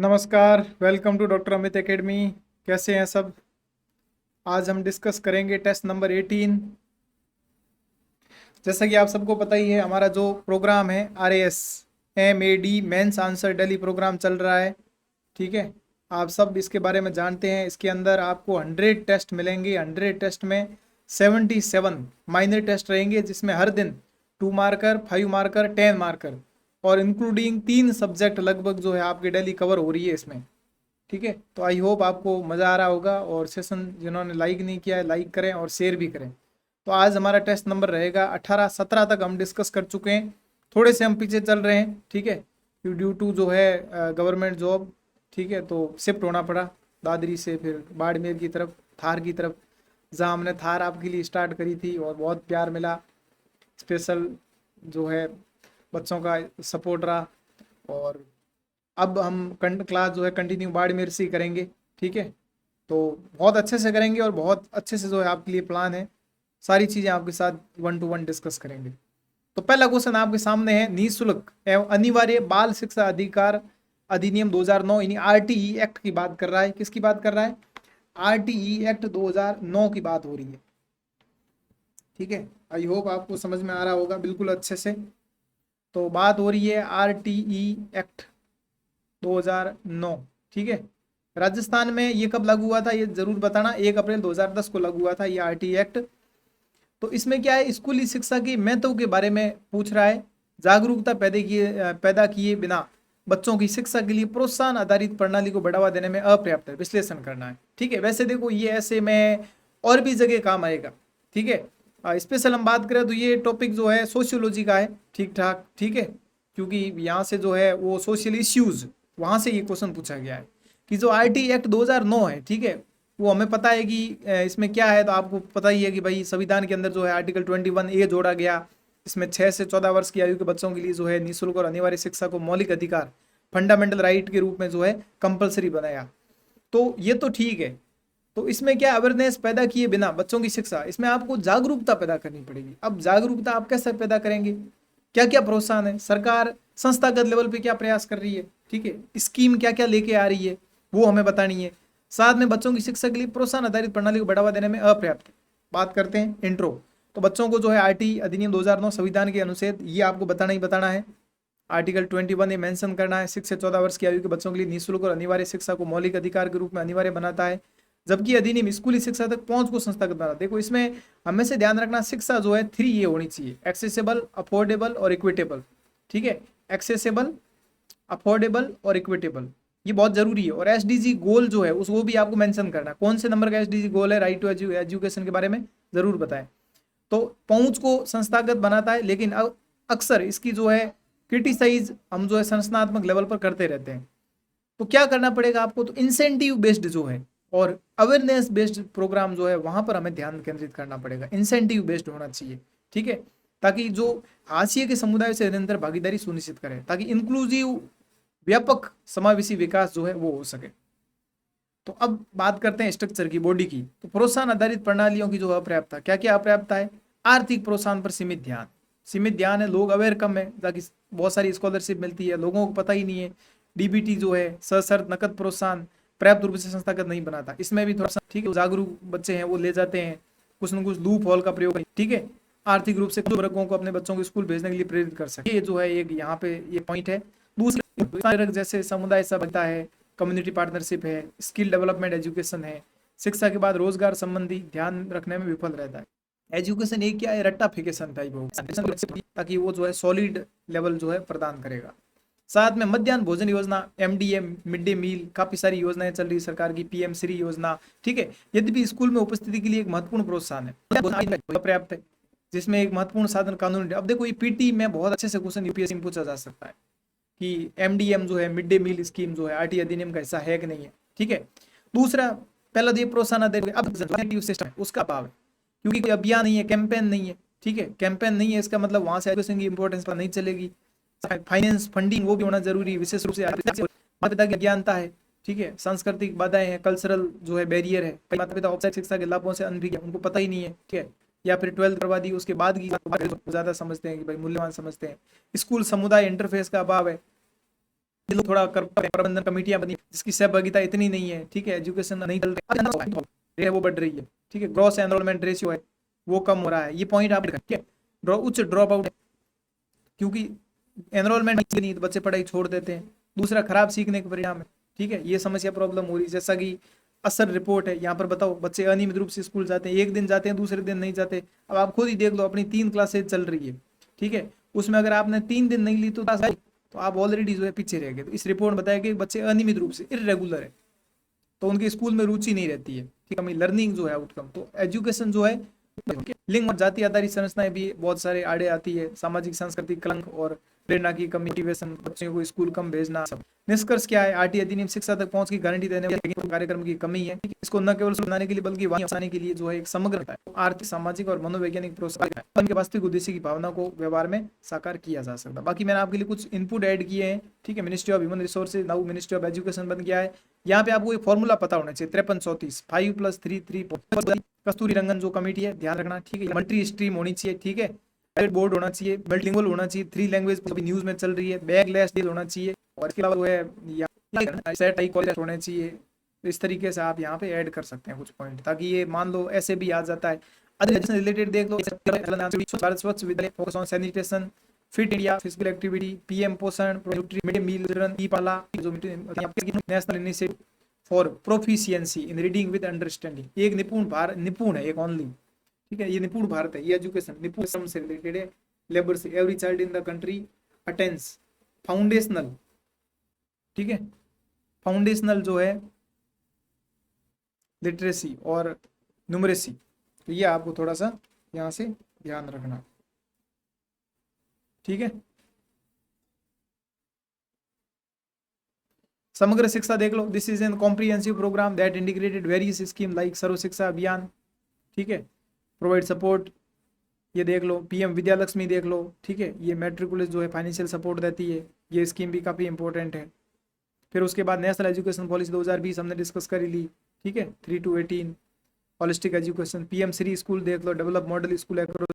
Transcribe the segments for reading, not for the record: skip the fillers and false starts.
नमस्कार, welcome to doctor Amit academy. कैसे हैं सब? आज हम डिस्कस करेंगे टेस्ट नंबर 18। जैसा कि आप सबको पता ही है, हमारा जो प्रोग्राम है RAS MAD mains answer daily programme चल रहा है। ठीक है, आप सब इसके बारे में जानते हैं। इसके अंदर आपको 100 टेस्ट मिलेंगे। 100 टेस्ट में 77 माइनर टेस्ट रहेंगे, जिसमें हर दिन 2 मार्कर, 5 मार्कर, 10 मार्कर और इंक्लूडिंग 3 सब्जेक्ट लगभग जो है आपकी डेली कवर हो रही है इसमें। ठीक है, तो आई होप आपको मज़ा आ रहा होगा। और सेशन जिन्होंने लाइक नहीं किया है, लाइक करें और शेयर भी करें। तो आज हमारा टेस्ट नंबर रहेगा 18। 17 तक हम डिस्कस कर चुके हैं। थोड़े से हम पीछे चल रहे हैं। ठीक है, ड्यू टू जो है गवर्नमेंट जॉब। ठीक है, तो शिफ्ट होना पड़ा दादरी से फिर बाड़मेर की तरफ, थार की तरफ, जहाँ हमने थार आपके लिए स्टार्ट करी थी और बहुत प्यार मिला। स्पेशल जो है बच्चों का सपोर्ट रहा। और अब हम क्लास जो है कंटिन्यू बाड़मेर से ही करेंगे। ठीक है, तो बहुत अच्छे से करेंगे और बहुत अच्छे से जो है आपके लिए प्लान है। सारी चीज़ें आपके साथ 1 to 1 डिस्कस करेंगे। तो पहला क्वेश्चन आपके सामने है, निःशुल्क एवं अनिवार्य बाल शिक्षा अधिकार अधिनियम 2009 यानी RTE एक्ट की बात कर रहा है। किसकी बात कर रहा है? RTE एक्ट 2009 की बात हो रही है। ठीक है, आई होप आपको समझ में आ रहा होगा बिल्कुल अच्छे से। तो बात हो रही है RTE एक्ट 2009। ठीक है, राजस्थान में ये कब लागू हुआ था ये जरूर बताना। 1 अप्रैल 2010 को लागू हुआ था ये RTE एक्ट। तो इसमें क्या है, स्कूली शिक्षा की महत्व के बारे में पूछ रहा है। जागरूकता पैदा किए बिना बच्चों की शिक्षा के लिए प्रोत्साहन आधारित प्रणाली को बढ़ावा देने में अपर्याप्त है, विश्लेषण करना है। ठीक है, वैसे देखो ये ऐसे में और भी जगह काम आएगा। ठीक है, स्पेशल हम बात करें तो ये टॉपिक जो है सोशियोलॉजी का है। ठीक ठाक, ठीक है, क्योंकि यहाँ से जो है वो सोशल इश्यूज, वहाँ से ये क्वेश्चन पूछा गया है कि जो RTE एक्ट 2009 है। ठीक है, वो हमें पता है कि इसमें क्या है। तो आपको पता ही है कि भाई संविधान के अंदर जो है आर्टिकल 21A जोड़ा गया। इसमें 6 से 14 वर्ष की आयु के बच्चों के लिए जो है निःशुल्क और अनिवार्य शिक्षा को मौलिक अधिकार, फंडामेंटल राइट के रूप में जो है कंपलसरी बनाया। तो ये तो ठीक है। तो इसमें क्या अवेयरनेस पैदा किए बिना बच्चों की शिक्षा, इसमें आपको जागरूकता पैदा करनी पड़ेगी। अब जागरूकता आप कैसे पैदा करेंगे? क्या क्या प्रोत्साहन है? सरकार संस्थागत लेवल पे क्या प्रयास कर रही है? ठीक है, स्कीम क्या क्या लेके आ रही है वो हमें बतानी है। साथ में बच्चों की शिक्षा के लिए प्रोत्साहन आधारित प्रणाली को बढ़ावा देने में अपर्याप्त है। बात करते हैं इंट्रो। तो बच्चों को जो है RTE अधिनियम 2009 संविधान के अनुच्छेद ये आपको बताना ही बताना है। आर्टिकल 21 ये मेंशन करना है, 6 से 14 वर्ष की आयु के बच्चों के लिए निःशुल्क और अनिवार्य शिक्षा को मौलिक अधिकार के रूप में अनिवार्य बनाता है। जबकि अधिनियम स्कूली शिक्षा तक पहुंच को संस्थागत बनाता है। देखो इसमें हमें से ध्यान रखना, शिक्षा जो है 3 ये होनी चाहिए, एक्सेसिबल, अफोर्डेबल और इक्विटेबल। ठीक है, एक्सेसिबल, अफोर्डेबल और इक्विटेबल, ये बहुत जरूरी है। और SDG गोल जो है उसको भी आपको मेंशन करना है। कौन से नंबर का SDG गोल है? राइट टू एजुकेशन के बारे में जरूर बताएं। तो पहुंच को संस्थागत बनाता है, लेकिन अक्सर इसकी जो है क्रिटिसाइज हम जो है संरचनात्मक लेवल पर करते रहते हैं। तो क्या करना पड़ेगा आपको? तो इंसेंटिव बेस्ड जो है और अवेयरनेस बेस्ड प्रोग्राम जो है वहां पर हमें ध्यान केंद्रित करना पड़ेगा। इंसेंटिव बेस्ड होना चाहिए। ठीक है, ताकि जो हाशिए के समुदाय से निरंतर भागीदारी सुनिश्चित करें, ताकि इंक्लूसिव व्यापक समावेशी विकास जो है वो हो सके। तो अब बात करते हैं स्ट्रक्चर की, बॉडी की। तो प्रोत्साहन आधारित प्रणालियों की जो अपर्याप्तता, क्या क्या अपर्याप्तता है? आर्थिक प्रोत्साहन पर सीमित ध्यान। सीमित ध्यान है, लोग अवेयर कम है, ताकि बहुत सारी स्कॉलरशिप मिलती है, लोगों को पता ही नहीं है। DBT जो है सशर्त नकद प्रोत्साहन पर्याप्त रूप से संस्थागत नहीं बनाता। इसमें भी थोड़ा सा ठीक है, जागरूक बच्चे हैं वो ले जाते हैं, कुछ न कुछ लूप हॉल का प्रयोग। ठीक है, आर्थिक रूप से वर्गों को अपने बच्चों को स्कूल भेजने के लिए प्रेरित कर सके, ये जो है एक यहाँ पे ये पॉइंट है। दूसरा जैसे समुदाय सहभागिता है, कम्युनिटी पार्टनरशिप है, स्किल डेवलपमेंट एजुकेशन है, शिक्षा के बाद रोजगार संबंधी ध्यान रखने में विफल रहता है। एजुकेशन एक क्या है, रट्टाफिकेशन टाइप होगा, ताकि वो जो है सॉलिड लेवल जो है प्रदान करेगा। साथ में मध्याह्न भोजन योजना, MDA मिड डे मील, काफी सारी योजनाएं चल रही सरकार की, PM श्री योजना। ठीक है, यद्यपि स्कूल में उपस्थिति के लिए एक महत्वपूर्ण प्रोत्साहन है, पर्याप्त है, जिसमें एक महत्वपूर्ण साधन कानूनी। अब देखो ये PT में बहुत अच्छे से क्वेश्चन UPSC में पूछा जा सकता है कि MDM जो है मिड डे मील स्कीम जो है RTE अधिनियम का हिस्सा है कि नहीं है। ठीक है, दूसरा पहला ये प्रोत्साहन आधारित, अब सिस्टम है उसका अभाव है, क्योंकि कोई अभियान नहीं है, कैंपेन नहीं है। ठीक है, कैंपेन नहीं है, इसका मतलब वहां से एजुकेशन की इंपॉर्टेंस पर नहीं चलेगी। फाइनेंस फंडिंग वो भी होना जरूरी है, विशेष रूप से माता पिता की अज्ञानता है। ठीक है, सांस्कृतिक बाधाएं हैं, कल्चरल जो है बैरियर है। कई माता पिता औपचारिक शिक्षा के लाभों से अनभिज्ञ, उनको पता ही नहीं है। ठीक है, या फिर 12th करवा दी उसके बाद की ज्यादा समझते हैं कि भाई मूल्यवान समझते हैं। स्कूल समुदाय इंटरफेस का अभाव है। लोग थोड़ा प्रबंधन कमेटियां बनी जिसकी सहभागिता इतनी नहीं है, ठीक है, एजुकेशन नहीं चल रही है, वो बढ़ रही है, ठीक है, ग्रॉस एनरोलमेंट रेशियो है वो कम हो रहा है, ये पॉइंट आप ठीक है। उच्च ड्रॉप आउट क्योंकि एनरोलमेंट नहीं तो बच्चे पढ़ाई छोड़ देते हैं, दूसरा खराब सीखने के परिणाम है, ठीक है, ये समस्या प्रॉब्लम हो रही है। जैसा कि असर रिपोर्ट है यहाँ पर बताओ, बच्चे अनियमित रूप से स्कूल जाते हैं, एक दिन जाते हैं दूसरे दिन नहीं जाते। अब आप खुद ही देख लो, अपनी 3 क्लासेज चल रही है, ठीक है, उसमें अगर आपने 3 दिन नहीं ली तो आप ऑलरेडी जो है पीछे रह गए। तो इस रिपोर्ट में बताया कि बच्चे अनियमित रूप से इरेगुलर है तो उनके स्कूल में रुचि नहीं रहती है, ठीक है, लर्निंग जो है आउटकम। तो एजुकेशन जो है लिंग और जाति आधारित संरचनाएं भी बहुत सारे आड़े आती है, सामाजिक सांस्कृतिक कलंक और प्रेरणा की कमी, मोटिवेशन, बच्चों को स्कूल कम भेजना। सब निष्कर्ष क्या है, आरटी अधिनियम शिक्षा तक पहुंच की गारंटी देने वाले कार्यक्रम की कमी है। इसको न केवल बनाने के लिए बल्कि बनाने के लिए जो है एक समग्र आर्थिक, सामाजिक और मनोवैज्ञानिक प्रोत्साहन के वास्तविक उद्देश्य की भावना को व्यवहार में साकार किया जा सकता है। बाकी मैंने आपके लिए कुछ इनपुट ऐड किए हैं, ठीक है। Ministry of human resources now ministry of education बन गया है। यहाँ पे आपको एक फॉर्मूला पता होना चाहिए, 5334 5 + 3 3। कस्तूरी रंगन जो कमेटी है ध्यान रखना, ठीक है। मल्टी स्ट्रीम होनी चाहिए, ठीक है। बोर्ड होना चाहिए, मल्टीलिंगुअल होना चाहिए, 3 लैंग्वेज न्यूज में चल रही है, बैकलैश डील होना चाहिए, और इसके अलावा जो है सेट हाई कॉलेज होने चाहिए। तो इस तरीके से आप यहाँ पे ऐड कर सकते हैं कुछ पॉइंट, ताकि ये मान लो ऐसे भी आ जाता है। एजुकेशन रिलेटेड देख लो, भारत स्वच्छ विद्यालय, focus on sanitation, fit India, physical activity, PM पोषण, मिड डे मील, चिल्ड्रन ई पाला, जो national initiative for proficiency in reading with understanding, एक निपुण है, एक ओनली, ठीक है, ये निपुण भारत है। ये एजुकेशन निपुण श्रम से रिलेटेड है, लेबर से। Every child in the country attends foundational, ठीक है, फाउंडेशनल जो है लिटरेसी और न्यूमरेसी। तो ये आपको थोड़ा सा यहाँ से ध्यान रखना, ठीक है। समग्र शिक्षा देख लो, this is an comprehensive programme that integrated various scheme like Sarva Shiksha Abhiyan, ठीक है, प्रोवाइड सपोर्ट। ये देख लो, पीएम विद्या लक्ष्मी देख लो, ठीक है, ये मैट्रिकुलस जो है फाइनेंशियल सपोर्ट देती है, ये स्कीम भी काफ़ी इंपॉर्टेंट है। फिर उसके बाद नेशनल एजुकेशन पॉलिसी 2020 हमने डिस्कस कर ली, ठीक है, 3 to 18 holistic education. PM Shri school देख लो, develop model school approach,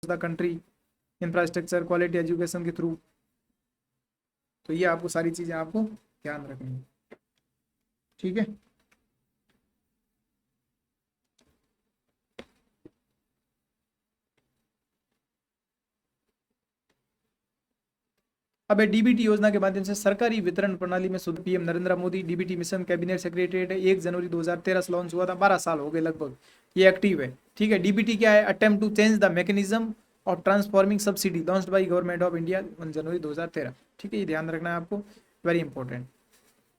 the country infrastructure quality education के थ्रू। तो ये आपको सारी चीज़ें आपको ध्यान रखनी है, ठीक है। अब डीबीटी योजना के माध्यम से सरकारी वितरण प्रणाली में सुधार, PM Narendra Modi DBT mission cabinet secretariat है, 1 जनवरी 2013 से लॉन्च हुआ था, 12 साल हो गए लगभग ये एक्टिव है, ठीक है। डीबीटी क्या है, attempt to change the mechanism of transforming subsidy launched by government of India 1 January 2013, ठीक है, ये ध्यान रखना है आपको, वेरी इंपॉर्टेंट,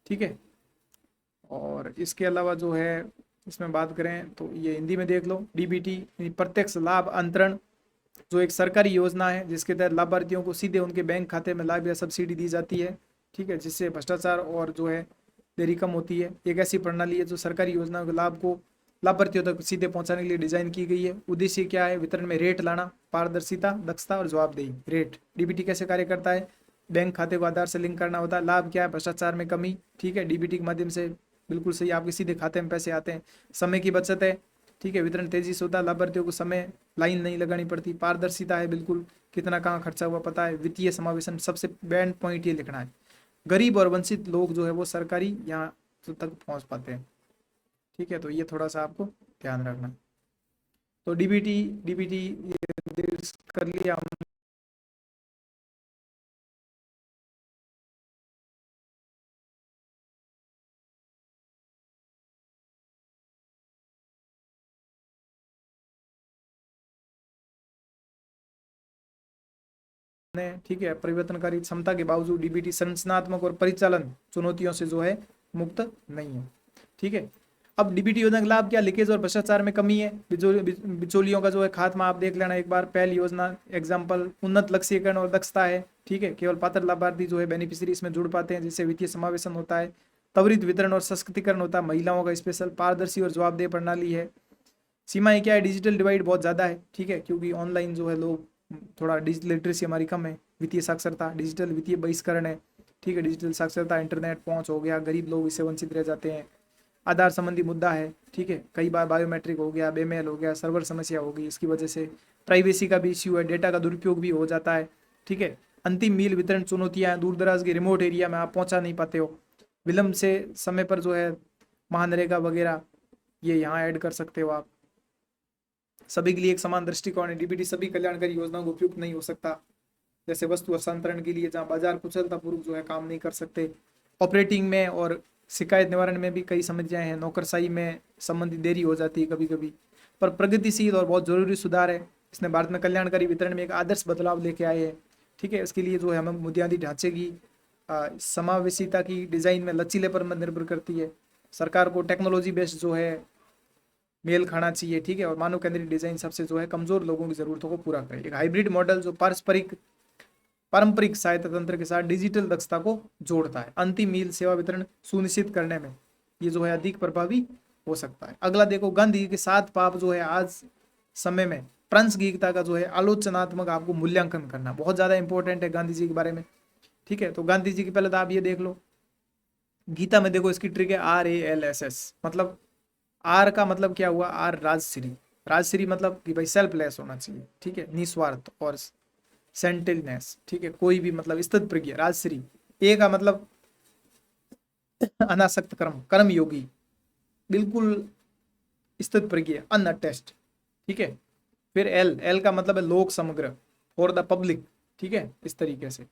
ठीक है। और इसके अलावा जो है इसमें बात करें तो ये हिंदी में देख लो, डीबीटी प्रत्यक्ष लाभ अंतरण जो एक सरकारी योजना है जिसके तहत लाभार्थियों को सीधे उनके बैंक खाते में लाभ या सब्सिडी दी जाती है, ठीक है, जिससे भ्रष्टाचार और जो है देरी कम होती है। एक ऐसी प्रणाली है जो सरकारी योजनाओं के लाभ को लाभार्थियों तक सीधे पहुंचाने के लिए डिजाइन की गई है। उद्देश्य क्या है, वितरण में रेट लाना, पारदर्शिता, दक्षता और जवाबदेही। रेट डीबीटी कैसे कार्य करता है, बैंक खाते को आधार से लिंक करना होता है। लाभ क्या है, भ्रष्टाचार में कमी, ठीक है, डीबीटी के माध्यम से बिल्कुल सही आपके सीधे खाते में पैसे आते हैं। समय की बचत है, ठीक है, वितरण तेजी से होता है, लाभार्थियों को समय लाइन नहीं लगानी पड़ती, पारदर्शिता है बिल्कुल, कितना कहाँ खर्चा हुआ पता है, वित्तीय समावेशन, सबसे बैंड पॉइंट ये लिखना है, गरीब और वंचित लोग जो है वो सरकारी यहाँ तक पहुँच पाते हैं। ठीक है, तो ये थोड़ा सा आपको ध्यान रखना है। तो डीबीटी डीबीटी ये कर लिया हमने। ठीक है, परिवर्तनकारी क्षमता के बावजूद डीबीटी संरचनात्मक और परिचालन चुनौतियों से जो है मुक्त नहीं है। ठीक है, अब डीबीटी योजना का लाभ क्या, लीकेज और भ्रष्टाचार में कमी है, बिचौलियों का जो है खात्मा, आप देख लेना एक बार। पहल योजना एग्जाम्पल, उन्नत लक्ष्यीकरण और दक्षता है। ठीक है, केवल पात्र लाभार्थी जो है बेनिफिशियरी इसमें जुड़ पाते हैं, जिससे वित्तीय समावेशन होता है। त्वरित वितरण और सशक्तिकरण होता है, महिलाओं का स्पेशल, पारदर्शी और जवाबदेह प्रणाली है। सीमाएं क्या है, डिजिटल डिवाइड बहुत ज़्यादा है। ठीक है, क्योंकि ऑनलाइन जो है लोग, थोड़ा डिजिटल लिटरेसी हमारी कम है। वित्तीय साक्षरता, डिजिटल वित्तीय बहिष्करण है। ठीक है, डिजिटल साक्षरता, इंटरनेट पहुंच हो गया, गरीब लोग इससे वंचित रह जाते हैं। आधार संबंधी मुद्दा है। ठीक है, कई बार बायोमेट्रिक हो गया, बेमेल हो गया, सर्वर समस्या होगी, इसकी वजह से प्राइवेसी का भी इश्यू है, डेटा का दुरुपयोग भी हो जाता है। ठीक है, अंतिम मील वितरण चुनौतियां, दूर दराज के रिमोट एरिया में आप पहुंचा नहीं पाते हो, विलंब से समय पर जो है महानरेगा वगैरह ये यहाँ ऐड कर सकते हो आप। सभी के लिए एक समान दृष्टिकोण है, डीबीटी सभी कल्याणकारी योजनाओं को उपयुक्त नहीं हो सकता, जैसे वस्तु हस्तांतरण के लिए जहाँ बाजार कुशलतापूर्वक जो है काम नहीं कर सकते। ऑपरेटिंग में और शिकायत निवारण में भी कई समस्याएं हैं, नौकरशाही में संबंधित देरी हो जाती है कभी कभी, पर प्रगतिशील और बहुत जरूरी सुधार है। इसने भारत में कल्याणकारी वितरण में एक आदर्श बदलाव लेके आए हैं। ठीक है, इसके लिए जो है हमें बुनियादी ढांचे की समावेशिता की डिजाइन में लचीलेपन पर निर्भर करती है। सरकार को टेक्नोलॉजी बेस्ड जो है मेल खाना चाहिए। ठीक है, और मानव केंद्रित डिजाइन सबसे जो है कमजोर लोगों की जरूरतों को पूरा करे। एक हाइब्रिड मॉडल जो पारंपरिक सहायता तंत्र के साथ डिजिटल दक्षता को जोड़ता है, अंतिम मील सेवा वितरण सुनिश्चित करने में ये जो है अधिक प्रभावी हो सकता है। अगला देखो, गांधी के 7 पाप जो है आज समय में प्रासंगिकता का जो है आलोचनात्मक आपको मूल्यांकन करना बहुत ज्यादा इंपॉर्टेंट है गांधी जी के बारे में। ठीक है, तो गांधी जी की पहले तो आप ये देख लो, गीता में देखो इसकी ट्रिक है RALSS, मतलब आर का मतलब क्या हुआ, आर राजश्री, राजश्री मतलब कि भाई सेल्फलेस होना चाहिए। ठीक है, निस्वार्थ और सेंटिलनेस। ठीक है, कोई भी मतलब स्थित प्रज्ञ, राजश्री। ए का मतलब अनासक्त कर्म, कर्म योगी, बिल्कुल स्थित प्रज्ञ, अनअटैच्ड। ठीक है, फिर एल, एल का मतलब है लोक समग्र, फॉर द पब्लिक। ठीक है, इस तरीके से।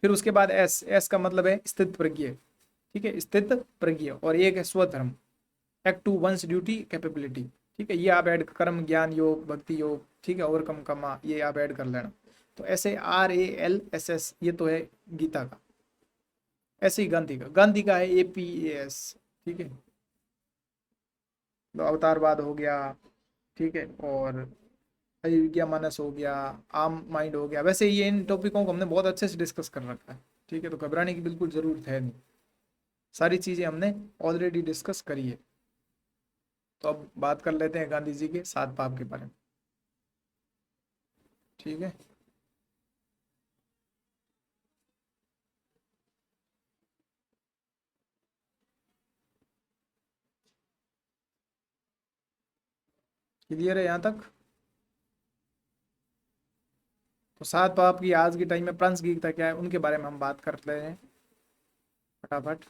फिर उसके बाद एस, एस का मतलब है स्थित प्रज्ञ। ठीक है, स्थित प्रज्ञ। और एक है स्वधर्म, act to one's duty capability. ठीक है, ये आप ऐड, कर्म ज्ञान योग भक्ति योग। ठीक है, और कम कमा, ये आप ऐड कर लेना। तो ऐसे RALSS ये तो है गीता का। ऐसे ही गांधी का है APAS। ठीक है, तो अवतारवाद हो गया। ठीक है, और अविज्ञा मानस हो गया, आम माइंड हो गया। वैसे ये इन टॉपिकों को हमने बहुत अच्छे से डिस्कस कर रखा है। ठीक है, तो घबराने की बिल्कुल जरूरत है नहीं, सारी चीजें हमने ऑलरेडी डिस्कस करी है। तो अब बात कर लेते हैं गांधी जी के 7 पाप के बारे में। ठीक है, क्लियर है यहाँ तक? तो 7 पाप की आज के टाइम में प्रासंगिकता क्या है उनके बारे में हम बात कर रहे हैं फटाफट।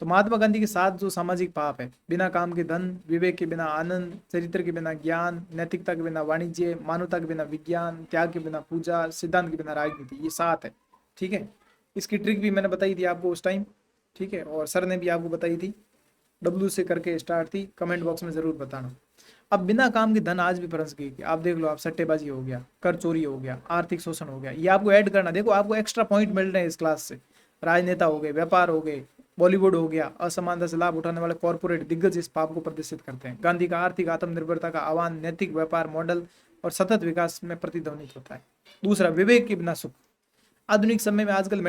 तो महात्मा गांधी के 7 जो सामाजिक पाप है, बिना काम के धन, विवेक के बिना आनंद, चरित्र के बिना ज्ञान, नैतिकता के बिना वाणिज्य, मानवता के बिना विज्ञान, त्याग के बिना पूजा, सिद्धांत के बिना राजनीति, ये 7 है। ठीक है, इसकी ट्रिक भी मैंने बताई थी आपको उस टाइम। ठीक है, और सर ने भी आपको बताई थी, W से करके स्टार्ट थी, कमेंट बॉक्स में जरूर बताना। अब बिना काम के धन आज भी प्रासंगिक है। आप देख लो, आप सट्टेबाजी हो गया, कर चोरी हो गया, आर्थिक शोषण हो गया, ये आपको ऐड करना। देखो आपको एक्स्ट्रा पॉइंट मिल रहे हैं इस क्लास से। राजनेता हो गए, व्यापार हो गए, बॉलीवुड हो गया, असमानता से लाभ उठाने वाले कॉर्पोरेट दिग्गज इस पाप को प्रदर्शित करते हैं। गांधी का आर्थिक आत्मनिर्भरता का आह्वान नैतिक व्यापार मॉडल और सतत विकास में प्रतिध्वनित होता है। दूसरा, विवेक के बिना सुख। आधुनिक समय में आजकल